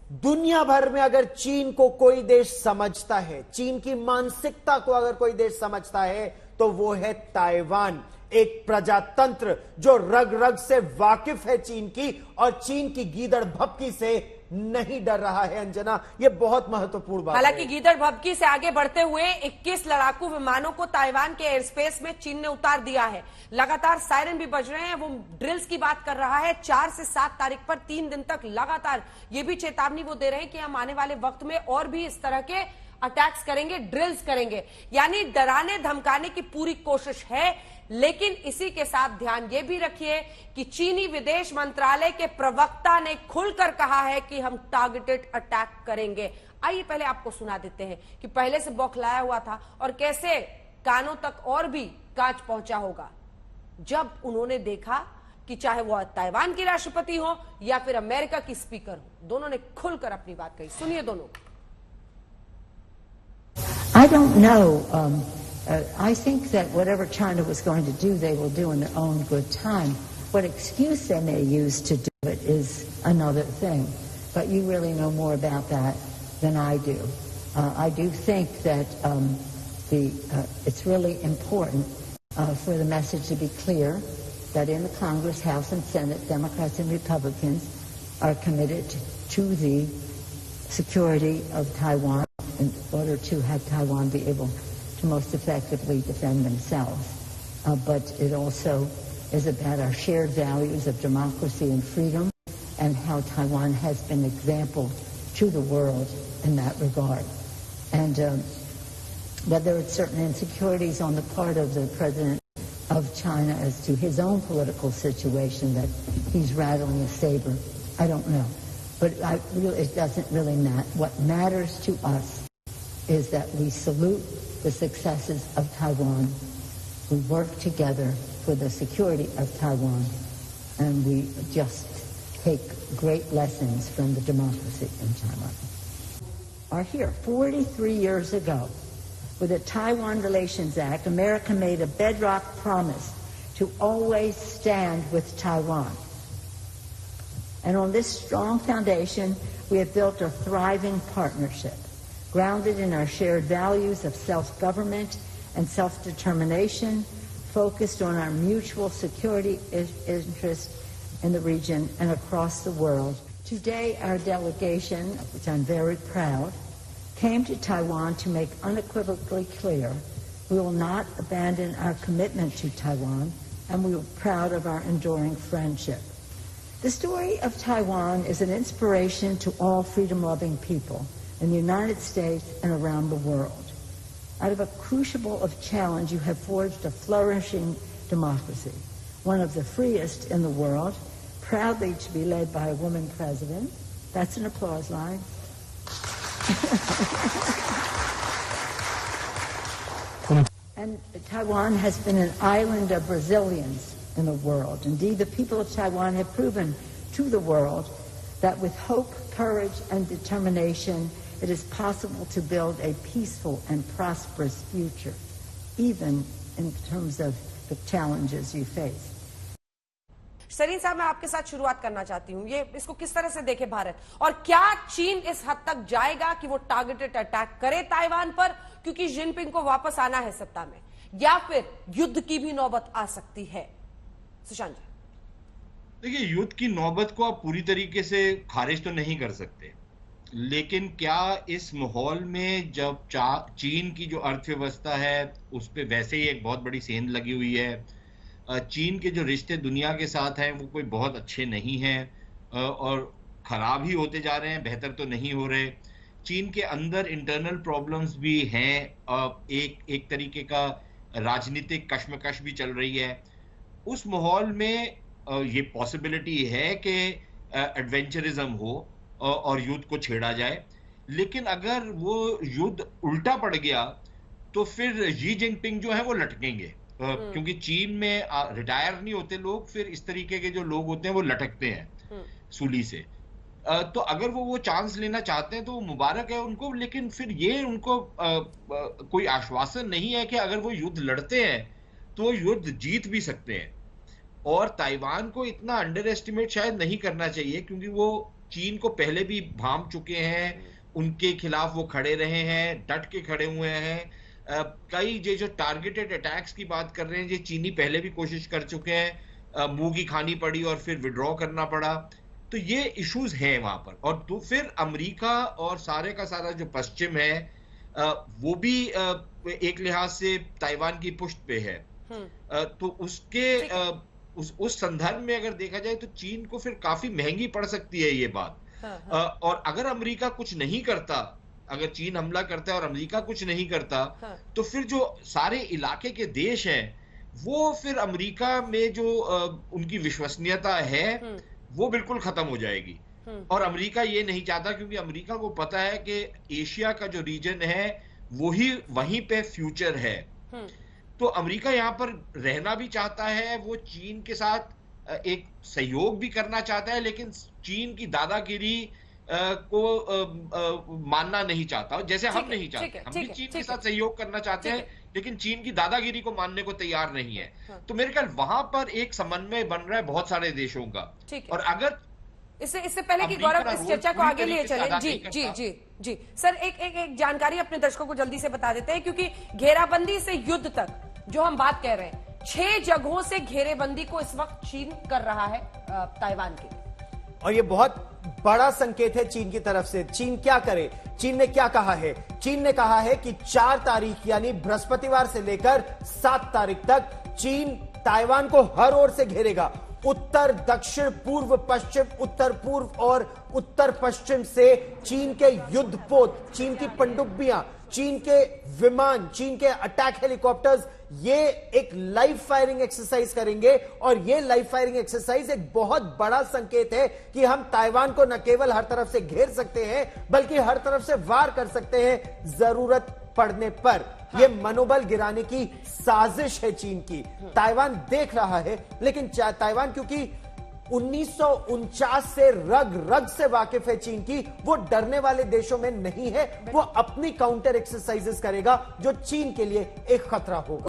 दुनिया भर में अगर चीन को कोई देश समझता है, चीन की मानसिकता को अगर कोई देश समझता है, तो वो है ताइवान। एक प्रजातंत्र जो रग रग से वाकिफ है चीन की, और चीन की गीदड़ भपकी से नहीं डर रहा है। अंजना, ये बहुत महत्वपूर्ण बात है। हालांकि गीदड़ भपकी से आगे बढ़ते हुए 21 लड़ाकू विमानों को ताइवान के एयर स्पेस में चीन ने उतार दिया है। लगातार सायरन भी बज रहे हैं। वो ड्रिल्स की बात कर रहा है। 4 से 7 तारीख पर 3 दिन तक लगातार ये भी चेतावनी वो दे रहे हैं कि हम आने वाले वक्त में और भी इस तरह के अटैक्स करेंगे, ड्रिल्स करेंगे। यानी डराने धमकाने की पूरी कोशिश है। लेकिन इसी के साथ ध्यान यह भी रखिए कि चीनी विदेश मंत्रालय के प्रवक्ता ने खुलकर कहा है कि हम टारगेटेड अटैक करेंगे। आइए पहले आपको सुना देते हैं कि पहले से बौखलाया हुआ था और कैसे कानों तक और भी कांच पहुंचा होगा जब उन्होंने देखा कि चाहे वो ताइवान के राष्ट्रपति हो या फिर अमेरिका की स्पीकर हो, दोनों ने खुलकर अपनी बात कही। सुनिए दोनों। I don't know. I think that whatever China was going to do, they will do in their own good time. What excuse they may use to do it is another thing. But you really know more about that than I do. I do think that it's really important for the message to be clear that in the Congress, House, and Senate, Democrats and Republicans are committed to the security of Taiwan in order to have Taiwan be able to most effectively defend themselves. But it also is about our shared values of democracy and freedom and how Taiwan has been an example to the world in that regard. And whether it's certain insecurities on the part of the president of China as to his own political situation that he's rattling a saber, I don't know. But it doesn't really matter. What matters to us is that we salute the successes of Taiwan. We work together for the security of Taiwan. And we just take great lessons from the democracy in Taiwan. Are here 43 years ago. With the Taiwan Relations Act, America made a bedrock promise to always stand with Taiwan. And on this strong foundation, we have built a thriving partnership, grounded in our shared values of self-government and self-determination, focused on our mutual security interest in the region and across the world. Today, our delegation, of which I'm very proud, came to Taiwan to make unequivocally clear we will not abandon our commitment to Taiwan, and we are proud of our enduring friendship. The story of Taiwan is an inspiration to all freedom-loving people in the United States and around the world. Out of a crucible of challenge, you have forged a flourishing democracy, one of the freest in the world, proudly to be led by a woman president. That's an applause line. And Taiwan has been an island of resilience in the world. Indeed, the people of Taiwan have proven to the world that with hope, courage, and determination, it is possible to build a peaceful and prosperous future, even in terms of the challenges you face. Sarin साहब, मैं आपके साथ शुरुआत करना चाहती हूं। ये इसको किस तरह से देखे भारत, और क्या चीन इस हद तक जाएगा कि वो टारगेटेड अटैक करे ताइवान पर क्योंकि जिनपिंग को वापस आना है सत्ता में, या फिर युद्ध की भी नौबत आ सकती है? सुशांत जी, देखिए, युद्ध की नौबत को आप पूरी तरीके से खारिज तो नहीं कर सकते, लेकिन क्या इस माहौल में जब चीन की जो अर्थव्यवस्था है उस पर वैसे ही एक बहुत बड़ी सेंध लगी हुई है, चीन के जो रिश्ते दुनिया के साथ हैं वो कोई बहुत अच्छे नहीं हैं और खराब ही होते जा रहे हैं, बेहतर तो नहीं हो रहे। चीन के अंदर इंटरनल प्रॉब्लम्स भी हैं, एक तरीके का राजनीतिक कश्मकश भी चल रही है। उस माहौल में ये पॉसिबिलिटी है कि एडवेंचरिज्म हो और युद्ध को छेड़ा जाए, लेकिन अगर वो युद्ध उल्टा पड़ गया तो फिर शी जिनपिंग जो है वो लटकेंगे, क्योंकि चीन में रिटायर नहीं होते लोग, फिर इस तरीके के जो लोग होते हैं वो लटकते हैं सूली से। तो अगर वो चांस लेना चाहते हैं तो मुबारक है उनको, लेकिन फिर ये उनको कोई आश्वासन नहीं है कि अगर वो युद्ध लड़ते हैं तो वो युद्ध जीत भी सकते हैं। और ताइवान को इतना अंडर एस्टिमेट शायद नहीं करना चाहिए, क्योंकि वो चीन को पहले भी भांप चुके हैं, उनके खिलाफ वो खड़े रहे हैं, डट के खड़े हुए हैं। कई ये जो टारगेटेड अटैक्स की बात कर रहे हैं, ये चीनी पहले भी कोशिश कर चुके हैं, मुंह की खानी पड़ी और फिर विड्रॉ करना पड़ा। तो ये इश्यूज हैं वहां पर। और तो फिर अमेरिका और सारे का सारा जो पश्चिम है वो भी एक लिहाज से ताइवान की पुष्ट पे है। तो उसके उस संदर्भ में अगर देखा जाए तो चीन को फिर काफी महंगी पड़ सकती है ये बात। और अगर अमेरिका कुछ नहीं करता, अगर चीन हमला करता है और अमेरिका कुछ नहीं करता, तो फिर जो सारे इलाके के देश हैं वो फिर अमेरिका में जो उनकी विश्वसनीयता है वो बिल्कुल खत्म हो जाएगी। और अमेरिका ये नहीं चाहता, क्योंकि अमेरिका को पता है कि एशिया का जो रीजन है वहीं पे फ्यूचर है। तो अमेरिका यहाँ पर रहना भी चाहता है, वो चीन के साथ एक सहयोग भी करना चाहता है, लेकिन चीन की दादागिरी को मानना नहीं चाहता, जैसे हम नहीं चाहते। हम भी चीन के साथ सहयोग करना चाहते हैं, लेकिन चीन की दादागिरी को मानने को तैयार नहीं है। तो मेरे ख्याल वहां पर एक समन्वय बन रहा है बहुत सारे देशों का। और अगर इससे पहले कि गौरव इस चर्चा को आगे लिए चले, जी सर, एक जानकारी अपने दर्शकों को जल्दी से बता देते हैं, क्योंकि घेराबंदी से युद्ध तक जो हम बात कह रहे हैं, 6 जगहों से घेरेबंदी को इस वक्त चीन कर रहा है ताइवान की। और ये बहुत बड़ा संकेत है चीन की तरफ से। चीन क्या करे? चीन ने क्या कहा है? चीन ने कहा है कि 4 तारीख यानी बृहस्पतिवार से लेकर 7 तारीख तक चीन ताइवान को हर ओर से घेरेगा। उत्तर, दक्षिण, पूर्व, पश्चिम, उत्तर पूर्व और उत्तर पश्चिम से चीन के युद्धपोत, चीन की पनडुब्बियां, चीन के विमान, चीन के अटैक हेलीकॉप्टर्स, ये एक लाइव फायरिंग एक्सरसाइज करेंगे। और ये लाइव फायरिंग एक्सरसाइज एक बहुत बड़ा संकेत है कि हम ताइवान को न केवल हर तरफ से घेर सकते हैं, बल्कि हर तरफ से वार कर सकते हैं जरूरत पड़ने पर। ये मनोबल गिराने की साजिश है चीन की। ताइवान देख रहा है, लेकिन ताइवान क्योंकि 1949 से रग रग से वाकिफ है चीन की, वो डरने वाले देशों में नहीं है। वो अपनी काउंटर एक्सरसाइजेस करेगा जो चीन के लिए एक खतरा होगा।